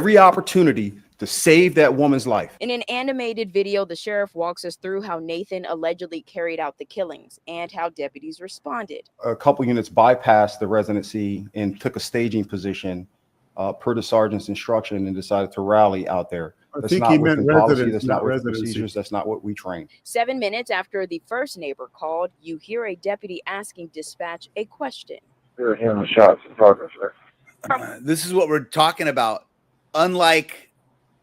every opportunity to save that woman's life. In an animated video, the sheriff walks us through how Nathan allegedly carried out the killings and how deputies responded. A couple units bypassed the residency and took a staging position per the sergeant's instruction and decided to rally out there. That's not within policy. That's not within procedures. That's not what we train. 7 minutes after the first neighbor called, you hear a deputy asking dispatch a question. We're hearing shots in progress, sir. This is what we're talking about. Unlike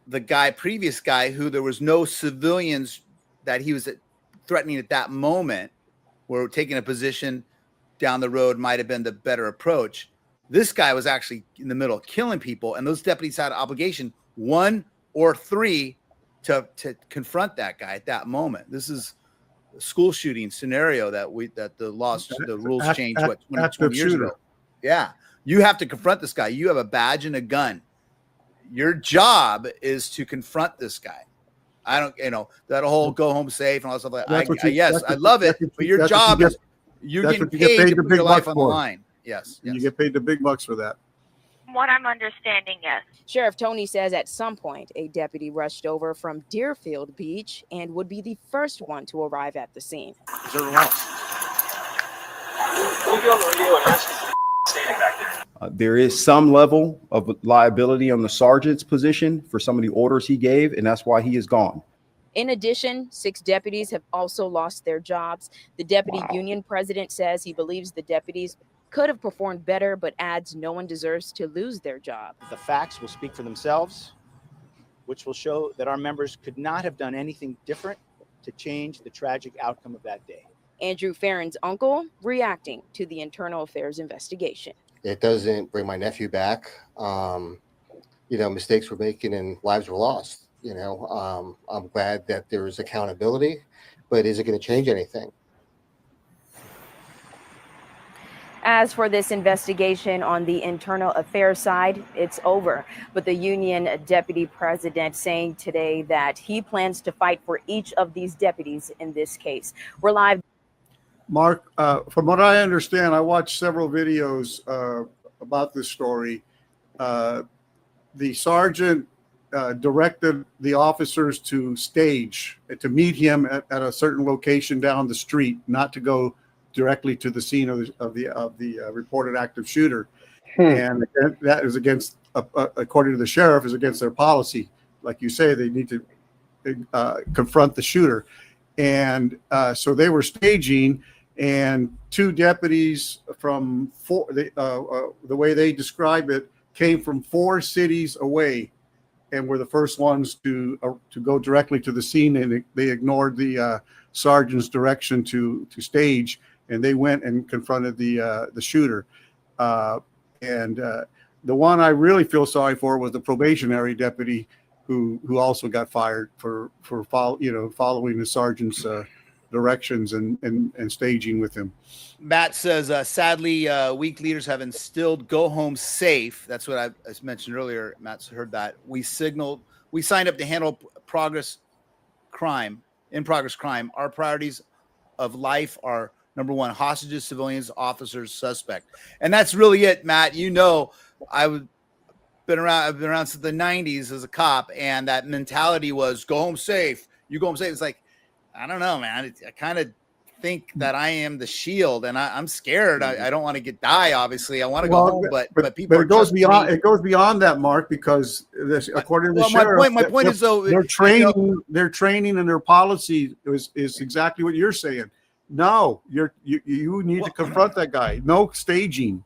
the previous guy, who there was no civilians that he was threatening at that moment, where taking a position down the road might have been the better approach. This guy was actually in the middle of killing people, and those deputies had an obligation, 1 or 3, to confront that guy at that moment. This is a school shooting scenario that the rules changed 20 years ago. Yeah, you have to confront this guy. You have a badge and a gun. Your job is to confront this guy. I don't, that whole go home safe and all that stuff like that. Yes, I love it, but your job is you're getting paid to put your life on the line. Yes. You get paid the big bucks for that. What I'm understanding, yes. Sheriff Tony says at some point a deputy rushed over from Deerfield Beach and would be the first one to arrive at the scene. Is everyone else? We'll be on the radio and ask you standing back there. There is some level of liability on the sergeant's position for some of the orders he gave, and that's why he is gone. In addition, 6 deputies have also lost their jobs. The deputy union president says he believes the deputies could have performed better, but adds no one deserves to lose their job. The facts will speak for themselves, which will show that our members could not have done anything different to change the tragic outcome of that day. Andrew Farron's uncle reacting to the internal affairs investigation. It doesn't bring my nephew back. Mistakes were making and lives were lost. I'm glad that there is accountability, but is it going to change anything? As for this investigation on the internal affairs side, it's over. But the union deputy president saying today that he plans to fight for each of these deputies in this case. We're live. Mark, from what I understand, I watched several videos about this story. The sergeant directed the officers to meet him at a certain location down the street, not to go directly to the scene of the reported active shooter. And that is against, according to the sheriff, is against their policy. Like you say, they need to confront the shooter. And so they were staging, and 2 deputies from the way they describe it, came from 4 cities away and were the first ones to go directly to the scene, and they ignored the sergeant's direction to stage, and they went and confronted the shooter. And the one I really feel sorry for was the probationary deputy who also got fired for following the sergeant's directions and staging with him. Matt says, sadly, weak leaders have instilled go home safe. That's what I mentioned earlier. Matt's heard that. We signed up to handle in progress crime. Our priorities of life are, number 1, hostages, civilians, officers, suspect. And that's really it, Matt. I've been around since the 90s as a cop, and that mentality was go home safe. You go home safe. It's like, I don't know, man. I kind of think that I am the shield, and I'm scared. I don't want to die. Obviously, I want to go home, but people. But it goes beyond. It goes beyond that, Mark, because according to the sheriff, my point is though their training and their policy is exactly what you're saying. No, you need to confront that guy. No staging.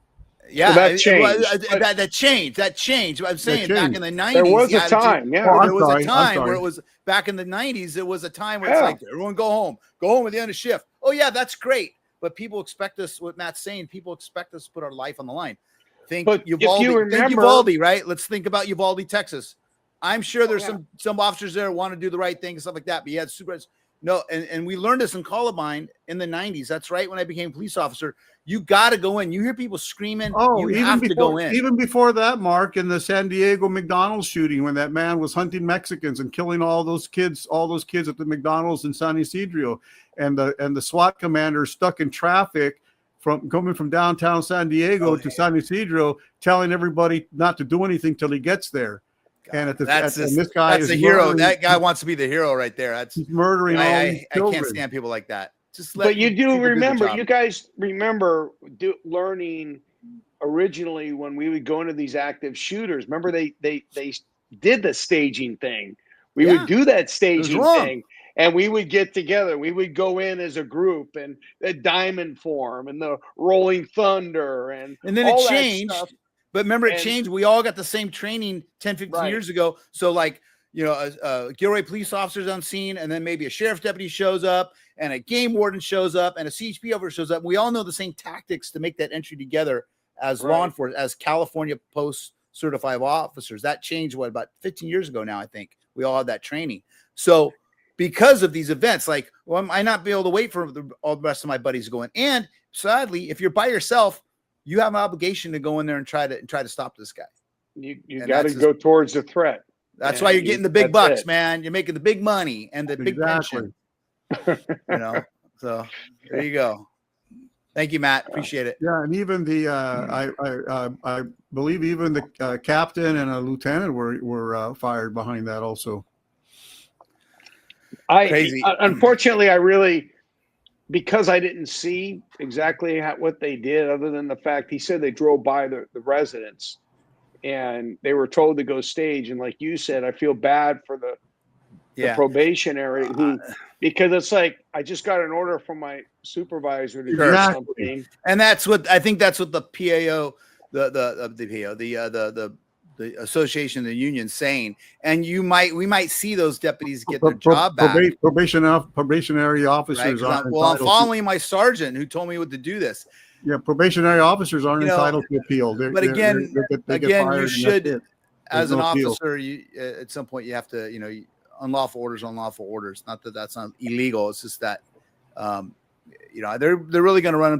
Yeah, so that changed. That changed. I'm saying back in the 90s. There was a time. Yeah. There was a time where it was back in the 90s. It was a time where it's like, everyone go home at the end of shift. Oh, yeah, that's great. But people expect us, what Matt's saying, people expect us to put our life on the line. Think Uvalde, right? Let's think about Uvalde, Texas. I'm sure there's some officers there who want to do the right thing and stuff like that. But you had supervisors. No, and we learned this in Columbine in the 90s. That's right. When I became a police officer, you got to go in. You hear people screaming. Oh, you have to go in. Even before that, Mark, in the San Diego McDonald's shooting, when that man was hunting Mexicans and killing all those kids at the McDonald's in San Ysidro, and the SWAT commander stuck in traffic coming from downtown San Diego to San Ysidro, telling everybody not to do anything till he gets there. And at the That's and just, this guy that's is the hero. murdering- That guy wants to be the hero right there. That's he's murdering all these I can't children. stand people like that. Just let But you do people the remember, job. you guys remember learning originally when we would go into these active shooters. Remember they did the staging thing. We Yeah. would do that staging wrong. thing, and we would get together. We would go in as a group and the diamond form and the rolling thunder and then all it that changed. stuff. But remember, it And- changed. We all got the same training 10, 15 Right. years ago. So, like, you know, a Gilroy police officer's on scene, and then maybe a sheriff's deputy shows up, and a game warden shows up, and a CHP officer shows up. We all know the same tactics to make that entry together as law Right. enforcement, as California Post certified officers. That changed, what, about 15 years ago now, I think. We all had that training. So, because of these events, like, well, I might not be able to wait for all the rest of my buddies to go in. And sadly, if you're by yourself, you have an obligation to go in there and try to stop this guy. You And got to that's go towards the threat. That's Yeah, why you're getting the big that's bucks, it. man. You're making the big money and the big Exactly. pension. You know, so there you go. Thank you, Matt. Appreciate it. Yeah, and even the I believe even the captain and a lieutenant were fired behind that also. Crazy. Unfortunately, I really, because I didn't see exactly what they did, other than the fact he said they drove by the residence and they were told to go stage. And like you said, I feel bad for the probationary who, because it's like, I just got an order from my supervisor to do something. And that's what I think. That's what the PAO, the association, the union saying. And we might see those deputies get their job back. Probationary Right? officers are I'm following my sergeant who told me what to do this. Yeah, probationary officers aren't You know, entitled to appeal. But again, they get fired you and that's should, it. as There's an no appeal. officer, you at some point you have to, unlawful orders. Not that that's not illegal. It's just that, they're really going to run them through